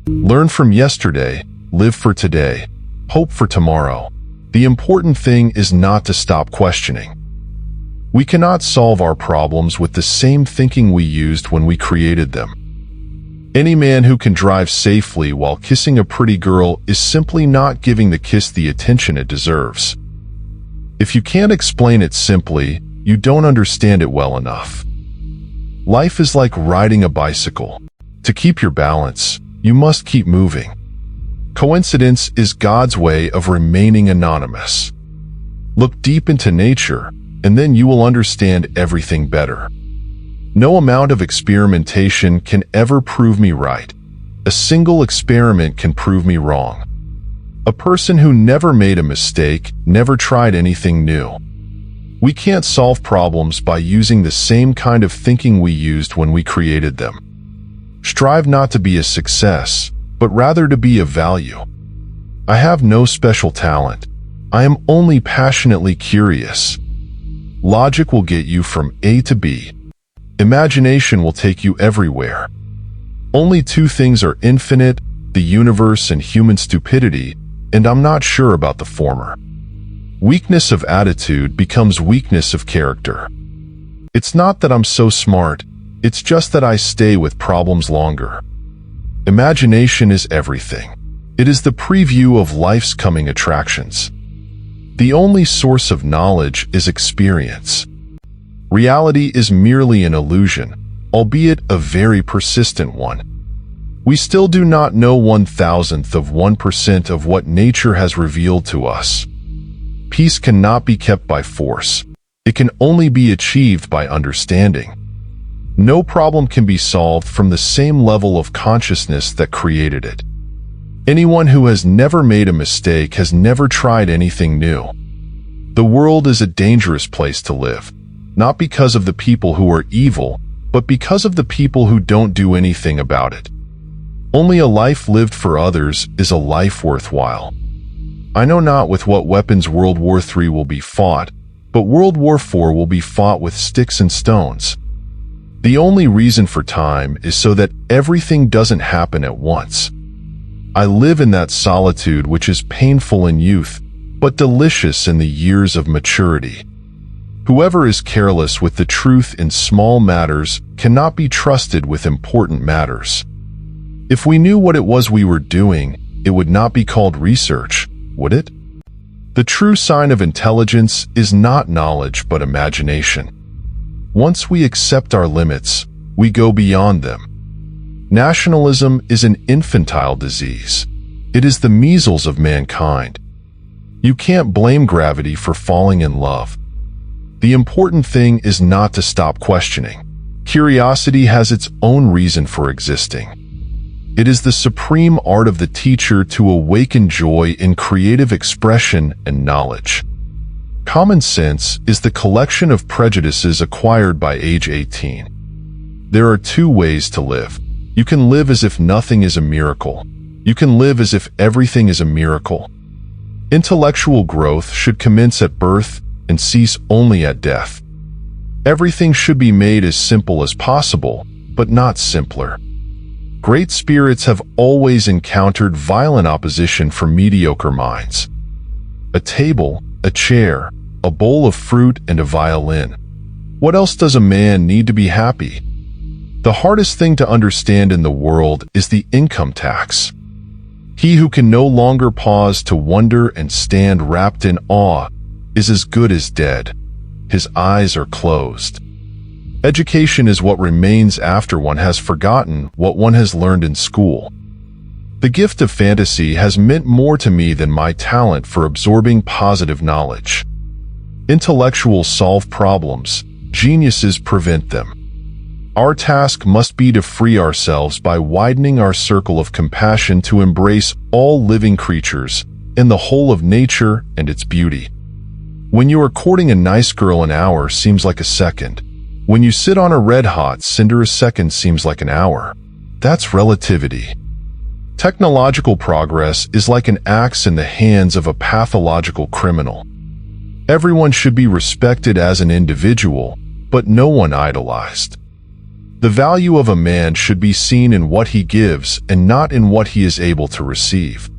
Learn from yesterday, live for today, hope for tomorrow. The important thing is not to stop questioning. We cannot solve our problems with the same thinking we used when we created them. Any man who can drive safely while kissing a pretty girl is simply not giving the kiss the attention it deserves. If you can't explain it simply, you don't understand it well enough. Life is like riding a bicycle. To keep your balance, you must keep moving. Coincidence is God's way of remaining anonymous. Look deep into nature, and then you will understand everything better. No amount of experimentation can ever prove me right. A single experiment can prove me wrong. A person who never made a mistake never tried anything new. We can't solve problems by using the same kind of thinking we used when we created them. Strive not to be a success, but rather to be of value. I have no special talent. I am only passionately curious. Logic will get you from A to B. Imagination will take you everywhere. Only two things are infinite, the universe and human stupidity, and I'm not sure about the former. Weakness of attitude becomes weakness of character. It's not that I'm so smart, it's just that I stay with problems longer. Imagination is everything. It is the preview of life's coming attractions. The only source of knowledge is experience. Reality is merely an illusion, albeit a very persistent one. We still do not know 1,000% of what nature has revealed to us. Peace cannot be kept by force. It can only be achieved by understanding. No problem can be solved from the same level of consciousness that created it. Anyone who has never made a mistake has never tried anything new. The world is a dangerous place to live, not because of the people who are evil, but because of the people who don't do anything about it. Only a life lived for others is a life worthwhile. I know not with what weapons World War III will be fought, but World War IV will be fought with sticks and stones. The only reason for time is so that everything doesn't happen at once. I live in that solitude which is painful in youth, but delicious in the years of maturity. Whoever is careless with the truth in small matters cannot be trusted with important matters. If we knew what it was we were doing, it would not be called research, would it? The true sign of intelligence is not knowledge but imagination. Once we accept our limits, we go beyond them. Nationalism is an infantile disease. It is the measles of mankind. You can't blame gravity for falling in love. The important thing is not to stop questioning. Curiosity has its own reason for existing. It is the supreme art of the teacher to awaken joy in creative expression and knowledge. Common sense is the collection of prejudices acquired by age 18. There are two ways to live. You can live as if nothing is a miracle. You can live as if everything is a miracle. Intellectual growth should commence at birth and cease only at death. Everything should be made as simple as possible, but not simpler. Great spirits have always encountered violent opposition from mediocre minds. A table, a chair, a bowl of fruit, and a violin. What else does a man need to be happy? The hardest thing to understand in the world is the income tax. He who can no longer pause to wonder and stand wrapped in awe is as good as dead. His eyes are closed. Education is what remains after one has forgotten what one has learned in school. The gift of fantasy has meant more to me than my talent for absorbing positive knowledge. Intellectuals solve problems, geniuses prevent them. Our task must be to free ourselves by widening our circle of compassion to embrace all living creatures and the whole of nature and its beauty. When you are courting a nice girl, an hour seems like a second. When you sit on a red-hot cinder, a second seems like an hour. That's relativity. Technological progress is like an axe in the hands of a pathological criminal. Everyone should be respected as an individual, but no one idolized. The value of a man should be seen in what he gives and not in what he is able to receive.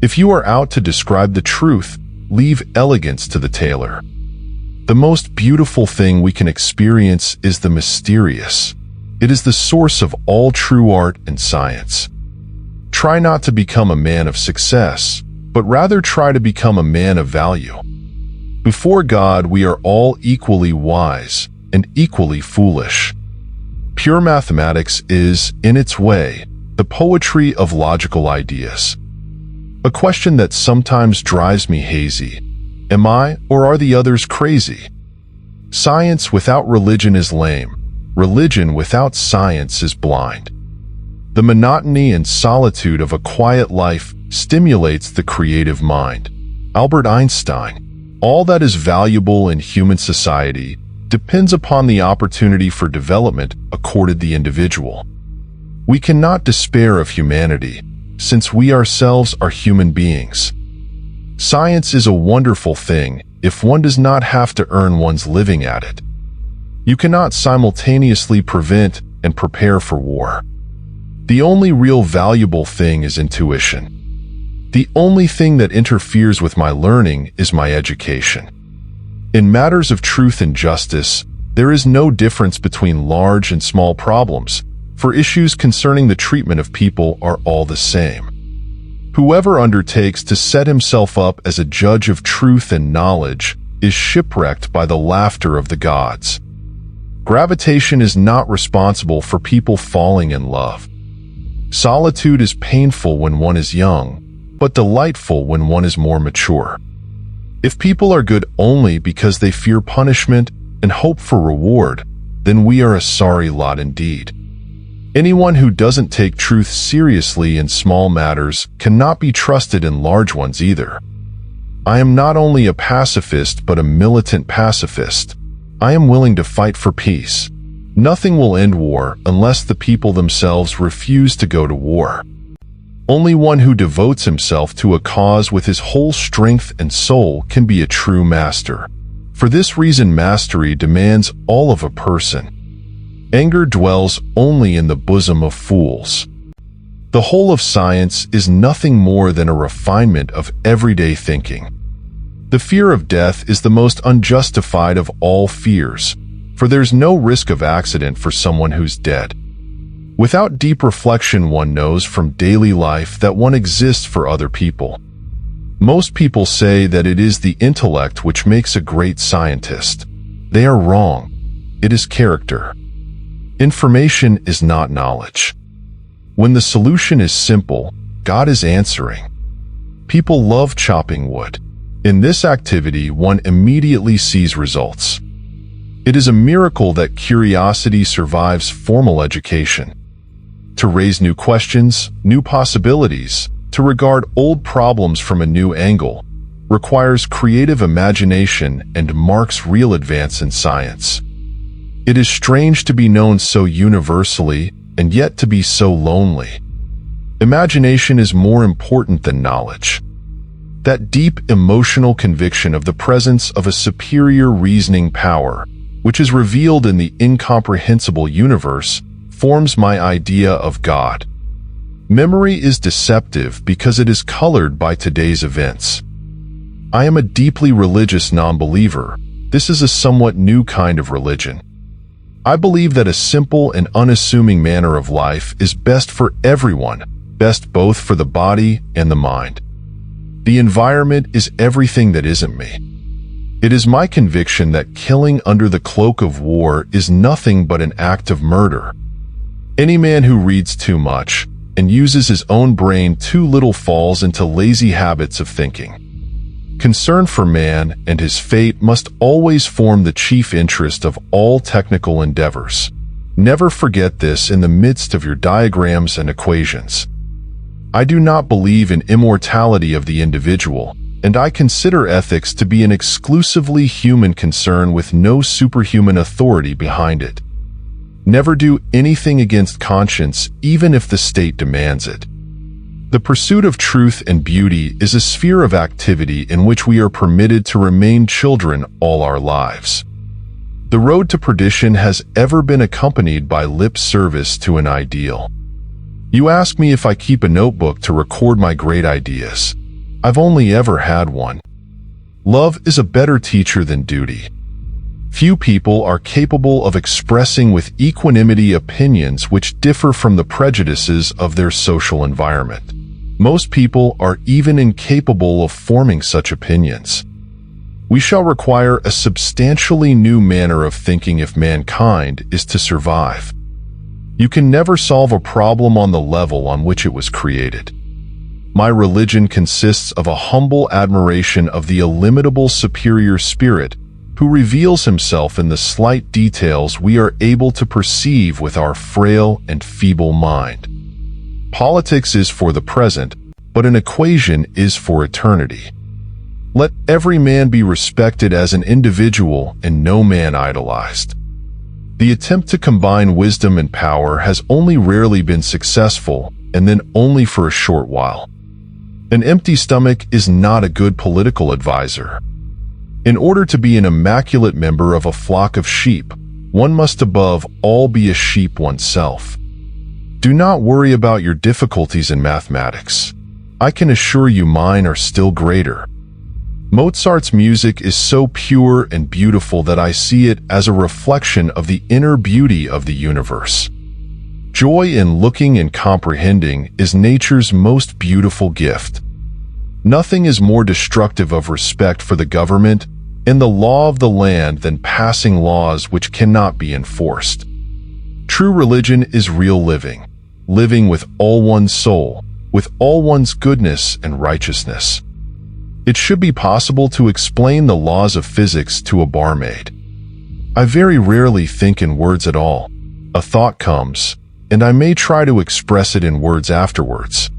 If you are out to describe the truth, leave elegance to the tailor. The most beautiful thing we can experience is the mysterious. It is the source of all true art and science. Try not to become a man of success, but rather try to become a man of value. Before God, we are all equally wise and equally foolish. Pure mathematics is, in its way, the poetry of logical ideas. A question that sometimes drives me hazy: am I or are the others crazy? Science without religion is lame. Religion without science is blind. The monotony and solitude of a quiet life stimulates the creative mind. Albert Einstein. All that is valuable in human society depends upon the opportunity for development accorded the individual. We cannot despair of humanity, since we ourselves are human beings. Science is a wonderful thing if one does not have to earn one's living at it. You cannot simultaneously prevent and prepare for war. The only real valuable thing is intuition. The only thing that interferes with my learning is my education. In matters of truth and justice, there is no difference between large and small problems, for issues concerning the treatment of people are all the same. Whoever undertakes to set himself up as a judge of truth and knowledge is shipwrecked by the laughter of the gods. Gravitation is not responsible for people falling in love. Solitude is painful when one is young, but delightful when one is more mature. If people are good only because they fear punishment and hope for reward, then we are a sorry lot indeed. Anyone who doesn't take truth seriously in small matters cannot be trusted in large ones either. I am not only a pacifist but a militant pacifist. I am willing to fight for peace. Nothing will end war unless the people themselves refuse to go to war. Only one who devotes himself to a cause with his whole strength and soul can be a true master. For this reason, mastery demands all of a person. Anger dwells only in the bosom of fools. The whole of science is nothing more than a refinement of everyday thinking. The fear of death is the most unjustified of all fears, for there's no risk of accident for someone who's dead. Without deep reflection, one knows from daily life that one exists for other people. Most people say that it is the intellect which makes a great scientist. They are wrong. It is character. Information is not knowledge. When the solution is simple, God is answering. People love chopping wood. In this activity, one immediately sees results. It is a miracle that curiosity survives formal education. To raise new questions, new possibilities, to regard old problems from a new angle, requires creative imagination and marks real advance in science. It is strange to be known so universally and yet to be so lonely. Imagination is more important than knowledge. That deep emotional conviction of the presence of a superior reasoning power, which is revealed in the incomprehensible universe, forms my idea of God. Memory is deceptive because it is colored by today's events. I am a deeply religious non-believer. This is a somewhat new kind of religion. I believe that a simple and unassuming manner of life is best for everyone, best both for the body and the mind. The environment is everything that isn't me. It is my conviction that killing under the cloak of war is nothing but an act of murder. Any man who reads too much and uses his own brain too little falls into lazy habits of thinking. Concern for man and his fate must always form the chief interest of all technical endeavors. Never forget this in the midst of your diagrams and equations. I do not believe in immortality of the individual, and I consider ethics to be an exclusively human concern with no superhuman authority behind it. Never do anything against conscience, even if the state demands it. The pursuit of truth and beauty is a sphere of activity in which we are permitted to remain children all our lives. The road to perdition has ever been accompanied by lip service to an ideal. You ask me if I keep a notebook to record my great ideas. I've only ever had one. Love is a better teacher than duty. Few people are capable of expressing with equanimity opinions which differ from the prejudices of their social environment. Most people are even incapable of forming such opinions. We shall require a substantially new manner of thinking if mankind is to survive. You can never solve a problem on the level on which it was created. My religion consists of a humble admiration of the illimitable superior spirit who reveals himself in the slight details we are able to perceive with our frail and feeble mind. Politics is for the present, but an equation is for eternity. Let every man be respected as an individual and no man idolized. The attempt to combine wisdom and power has only rarely been successful, and then only for a short while. An empty stomach is not a good political advisor. In order to be an immaculate member of a flock of sheep, one must above all be a sheep oneself. Do not worry about your difficulties in mathematics. I can assure you mine are still greater. Mozart's music is so pure and beautiful that I see it as a reflection of the inner beauty of the universe. Joy in looking and comprehending is nature's most beautiful gift. Nothing is more destructive of respect for the government and the law of the land than passing laws which cannot be enforced. True religion is real living, living with all one's soul, with all one's goodness and righteousness. It should be possible to explain the laws of physics to a barmaid. I very rarely think in words at all. A thought comes, and I may try to express it in words afterwards.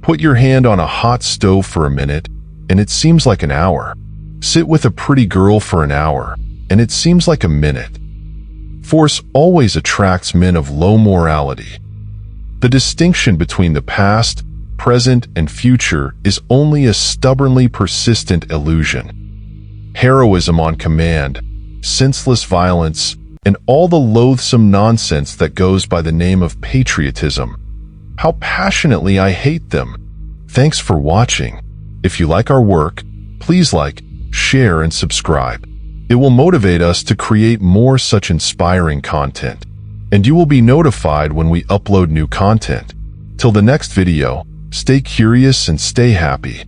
Put your hand on a hot stove for a minute, and it seems like an hour. Sit with a pretty girl for an hour, and it seems like a minute. Force always attracts men of low morality. The distinction between the past, present, and future is only a stubbornly persistent illusion. Heroism on command, senseless violence, and all the loathsome nonsense that goes by the name of patriotism. How passionately I hate them. Thanks for watching. If you like our work, please like, share, and subscribe. It will motivate us to create more such inspiring content, and you will be notified when we upload new content. Till the next video, stay curious and stay happy.